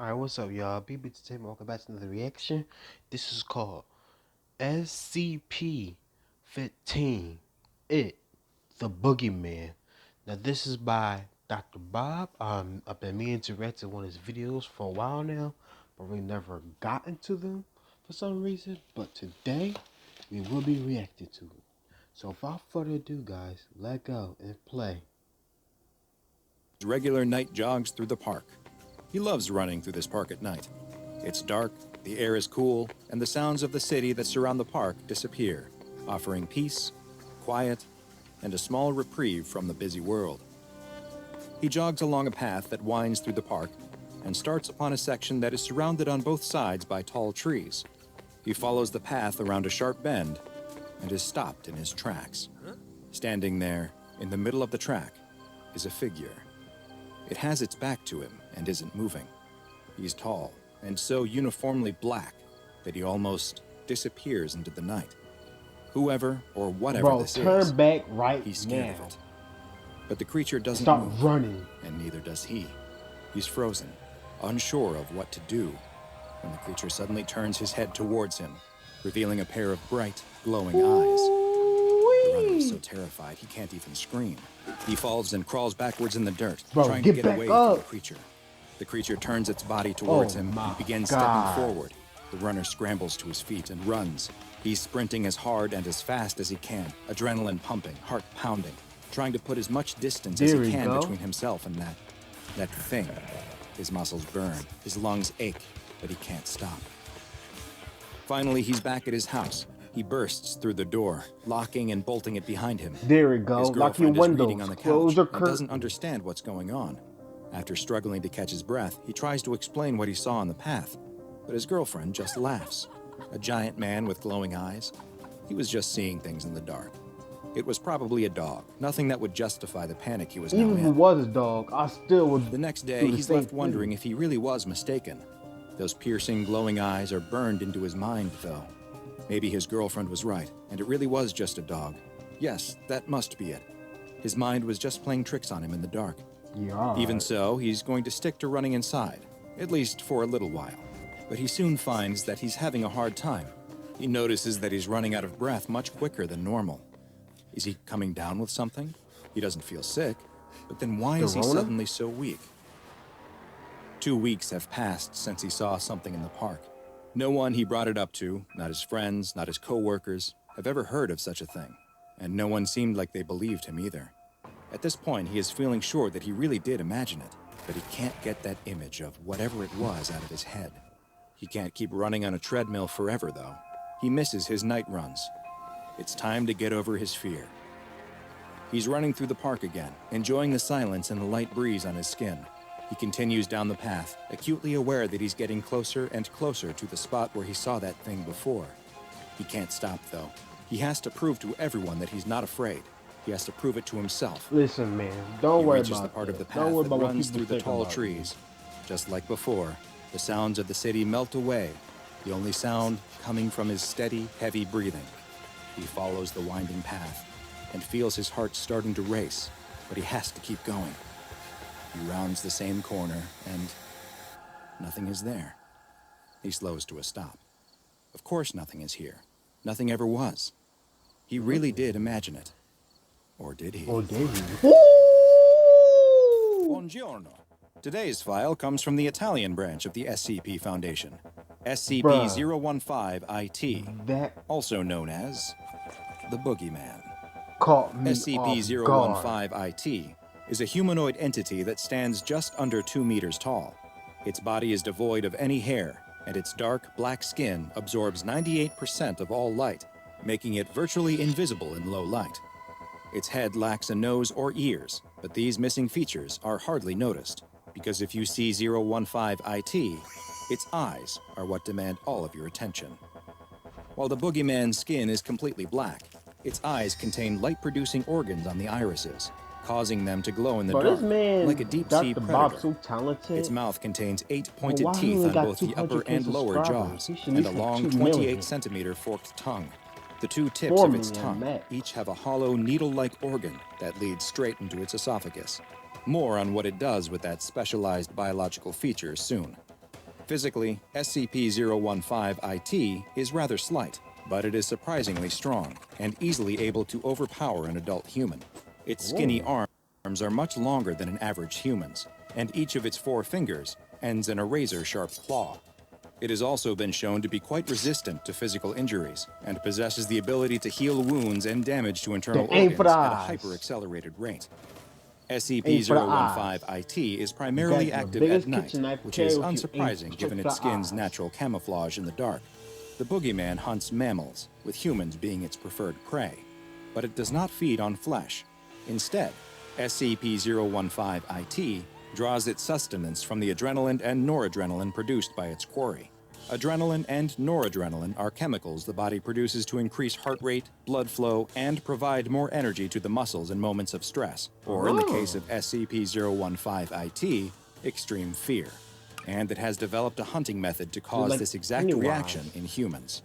Alright, what's up, y'all? BB Entertainment, welcome back to another reaction. This is called SCP-15, It The Boogeyman. Now, this is by Dr. Bob. I've been meaning to react to one of his videos for a while now, but we never gotten to them for some reason. But today, we will be reacting to it. So, without further ado, guys, let go and play. Regular night jogs through the park. He loves running through this park at night. It's dark, the air is cool, and the sounds of the city that surround the park disappear, offering peace, quiet, and a small reprieve from the busy world. He jogs along a path that winds through the park and starts upon a section that is surrounded on both sides by tall trees. He follows the path around a sharp bend and is stopped in his tracks. Standing there, in the middle of the track, is a figure. It has its back to him and isn't moving. He's tall and so uniformly black that he almost disappears into the night. Whoever or whatever Bro, this turn is, back right he's scared now. of it. But the creature doesn't Stop move, running. and neither does he. He's frozen, unsure of what to do, when the creature suddenly turns his head towards him, revealing a pair of bright, glowing eyes. The runner is so terrified he can't even scream. He falls and crawls backwards in the dirt, Bro, trying to get get back away up. from the creature. The creature turns its body towards him and begins stepping forward. The runner scrambles to his feet and runs. He's sprinting as hard and as fast as he can, adrenaline pumping, heart pounding, trying to put as much distance as he can between himself and that thing. His muscles burn, his lungs ache, but he can't stop. Finally, he's back at his house. He bursts through the door, locking and bolting it behind him. There we go. His Lock your girlfriend is reading on windows. the Close couch your and curtains. doesn't understand what's going on. After struggling to catch his breath, he tries to explain what he saw on the path, but his girlfriend just laughs. A giant man with glowing eyes? He was just seeing things in the dark. It was probably a dog, nothing that would justify the panic he was now Even if it in. was a dog, I still would. The next day, he's left wondering if he really was mistaken. Those piercing, glowing eyes are burned into his mind, though. Maybe his girlfriend was right, and it really was just a dog. Yes, that must be it. His mind was just playing tricks on him in the dark. Yeah. Even so, he's going to stick to running inside, at least for a little while. But he soon finds that he's having a hard time. He notices that he's running out of breath much quicker than normal. Is he coming down with something? He doesn't feel sick, but then why is he suddenly so weak? 2 weeks have passed since he saw something in the park. No one he brought it up to, not his friends, not his co-workers, have ever heard of such a thing, and no one seemed like they believed him either. At this point, he is feeling sure that he really did imagine it, but he can't get that image of whatever it was out of his head. He can't keep running on a treadmill forever, though. He misses his night runs. It's time to get over his fear. He's running through the park again, enjoying the silence and the light breeze on his skin. He continues down the path, acutely aware that he's getting closer and closer to the spot where he saw that thing before. He can't stop, though. He has to prove to everyone that he's not afraid. He has to prove it to himself. Listen, man, don't worry about He reaches the part of the path don't worry that about what runs people through the think tall about trees. Just like before, the sounds of the city melt away, the only sound coming from his steady, heavy breathing. He follows the winding path and feels his heart starting to race, but he has to keep going. He rounds the same corner, and nothing is there. He slows to a stop. Of course nothing is here. Nothing ever was. He really did imagine it. Or did he? Or did he? Buongiorno. Today's file comes from the Italian branch of the SCP Foundation. SCP-015-IT, also known as the Boogeyman. Caught me SCP-015-IT is a humanoid entity that stands just under 2 meters tall. Its body is devoid of any hair, and its dark, black skin absorbs 98% of all light, making it virtually invisible in low light. Its head lacks a nose or ears, but these missing features are hardly noticed, because if you see 015-IT, its eyes are what demand all of your attention. While the Boogeyman's skin is completely black, its eyes contain light-producing organs on the irises, causing them to glow in the dark, like a deep-sea predator. So talented. Its mouth contains 8 pointed teeth on both the upper and lower jaws, and a long 28-centimeter forked tongue. The 2 tips of its tongue each have a hollow, needle-like organ that leads straight into its esophagus. More on what it does with that specialized biological feature soon. Physically, SCP-015-IT is rather slight, but it is surprisingly strong and easily able to overpower an adult human. Its skinny arms are much longer than an average human's, and each of its 4 fingers ends in a razor-sharp claw. It has also been shown to be quite resistant to physical injuries and possesses the ability to heal wounds and damage to internal Aim for organs the at a eyes. hyper-accelerated rate. Aim for the eyes. SCP-015-IT is primarily active at night, which is unsurprising given its skin's natural camouflage in the dark. The boogeyman hunts mammals, with humans being its preferred prey, but it does not feed on flesh. Instead, SCP-015-IT draws its sustenance from the adrenaline and noradrenaline produced by its quarry. Adrenaline and noradrenaline are chemicals the body produces to increase heart rate, blood flow, and provide more energy to the muscles in moments of stress, or in the case of SCP-015-IT, extreme fear. And it has developed a hunting method to cause this exact reaction in humans.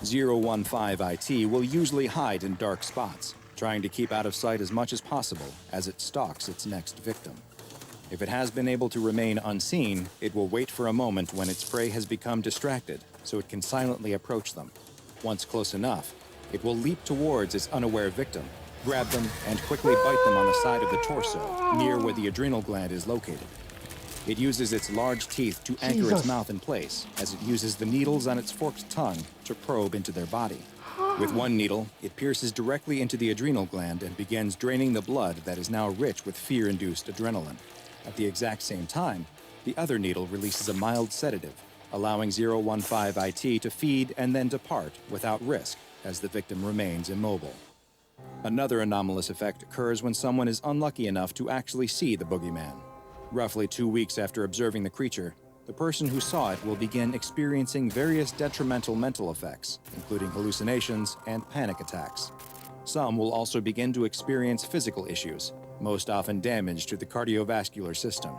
015-IT will usually hide in dark spots, trying to keep out of sight as much as possible as it stalks its next victim. If it has been able to remain unseen, it will wait for a moment when its prey has become distracted, so it can silently approach them. Once close enough, it will leap towards its unaware victim, grab them, and quickly bite them on the side of the torso, near where the adrenal gland is located. It uses its large teeth to anchor its mouth in place, as it uses the needles on its forked tongue to probe into their body. With one needle, it pierces directly into the adrenal gland and begins draining the blood that is now rich with fear-induced adrenaline. At the exact same time, the other needle releases a mild sedative, allowing 015-IT to feed and then depart without risk, as the victim remains immobile. Another anomalous effect occurs when someone is unlucky enough to actually see the boogeyman. Roughly 2 weeks after observing the creature, the person who saw it will begin experiencing various detrimental mental effects, including hallucinations and panic attacks. Some will also begin to experience physical issues, most often damage to the cardiovascular system.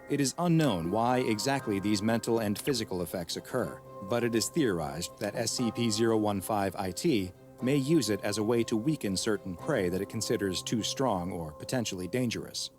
It is unknown why exactly these mental and physical effects occur, but it is theorized that SCP-015-IT may use it as a way to weaken certain prey that it considers too strong or potentially dangerous.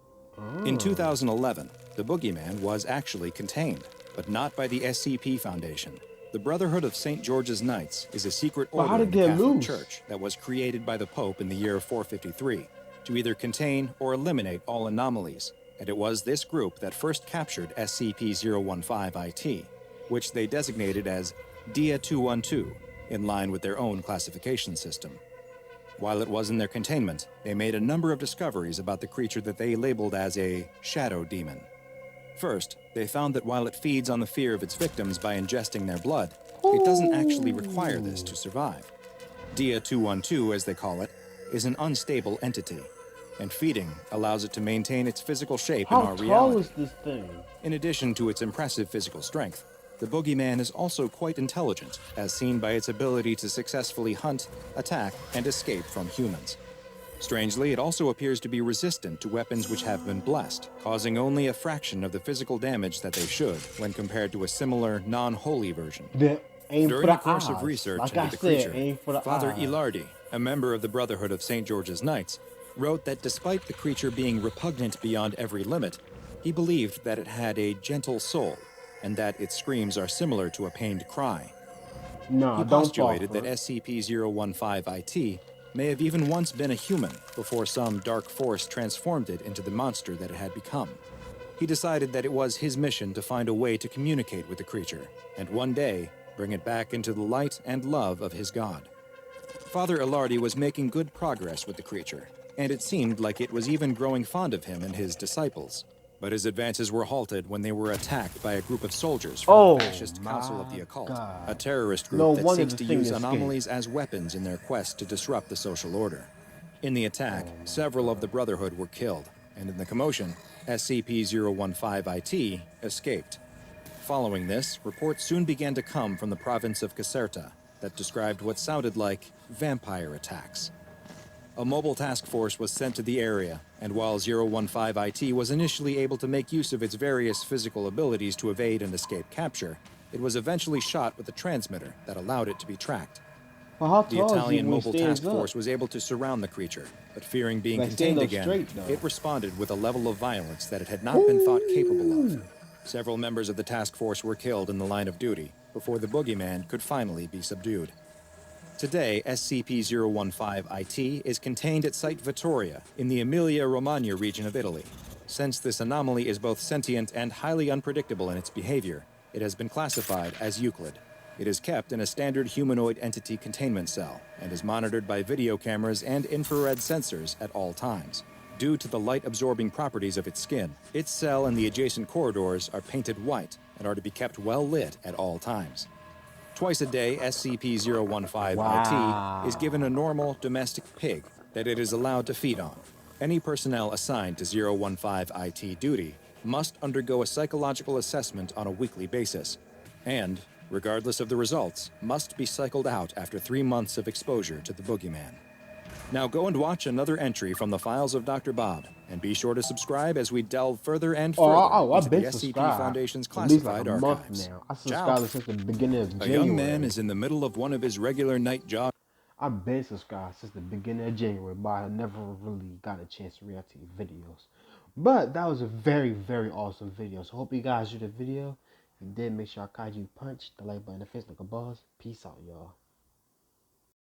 In 2011, the boogeyman was actually contained, but not by the SCP Foundation. The Brotherhood of St. George's Knights is a secret order in the Catholic Church that was created by the Pope in the year 453 to either contain or eliminate all anomalies, and it was this group that first captured SCP-015-IT, which they designated as Dia 212, in line with their own classification system. While it was in their containment, they made a number of discoveries about the creature that they labeled as a shadow demon. First, they found that while it feeds on the fear of its victims by ingesting their blood, it doesn't actually require this to survive. Dia 212, as they call it, is an unstable entity, and feeding allows it to maintain its physical shape in our reality. How tall is this thing? In addition to its impressive physical strength, the boogeyman is also quite intelligent, as seen by its ability to successfully hunt, attack, and escape from humans. Strangely, it also appears to be resistant to weapons which have been blessed, causing only a fraction of the physical damage that they should when compared to a similar, non-holy version. During the course of research into the creature, Father Ilardi, a member of the Brotherhood of St. George's Knights, wrote that despite the creature being repugnant beyond every limit, he believed that it had a gentle soul, and that its screams are similar to a pained cry. He postulated that SCP-015-IT may have even once been a human before some dark force transformed it into the monster that it had become. He decided that it was his mission to find a way to communicate with the creature, and one day bring it back into the light and love of his God. Father Ilardi was making good progress with the creature, and it seemed like it was even growing fond of him and his disciples. But his advances were halted when they were attacked by a group of soldiers from the Fascist Council of the Occult, a terrorist group that seeks to use anomalies as weapons in their quest to disrupt the social order. In the attack, several of the Brotherhood were killed, and in the commotion, SCP-015-IT escaped. Following this, reports soon began to come from the province of Caserta that described what sounded like vampire attacks. A mobile task force was sent to the area, and while 015-IT was initially able to make use of its various physical abilities to evade and escape capture, it was eventually shot with a transmitter that allowed it to be tracked. The Italian mobile task force was able to surround the creature, but fearing being contained again, it responded with a level of violence that it had not been thought capable of. Several members of the task force were killed in the line of duty before the boogeyman could finally be subdued. Today, scp-015-IT is contained at Site Vittoria in the Emilia-Romagna region of Italy. Since this anomaly is both sentient and highly unpredictable in its behavior, it has been classified as Euclid. It is kept in a standard humanoid entity containment cell and is monitored by video cameras and infrared sensors at all times. Due to the light-absorbing properties of its skin, its cell and the adjacent corridors are painted white and are to be kept well lit at all times. Twice a day, SCP-015-IT is given a Wow. normal domestic pig that it is allowed to feed on. Any personnel assigned to 015-IT duty must undergo a psychological assessment on a weekly basis, and, regardless of the results, must be cycled out after 3 months of exposure to the boogeyman. Now go and watch another entry from the files of Dr. Bob, and be sure to subscribe as we delve further and further I've into the been SCP subscribed Foundation's for at least like a classified month archives. now. I Ciao. subscribed since the beginning of A young man January. is in the middle of one of his regular night jogs. I've been subscribed since the beginning of January, but I never really got a chance to react to your videos. But that was a very, very awesome video. So hope you guys enjoyed the video. If you did, make sure I caught you punch the like button in the face like a boss. Peace out, y'all.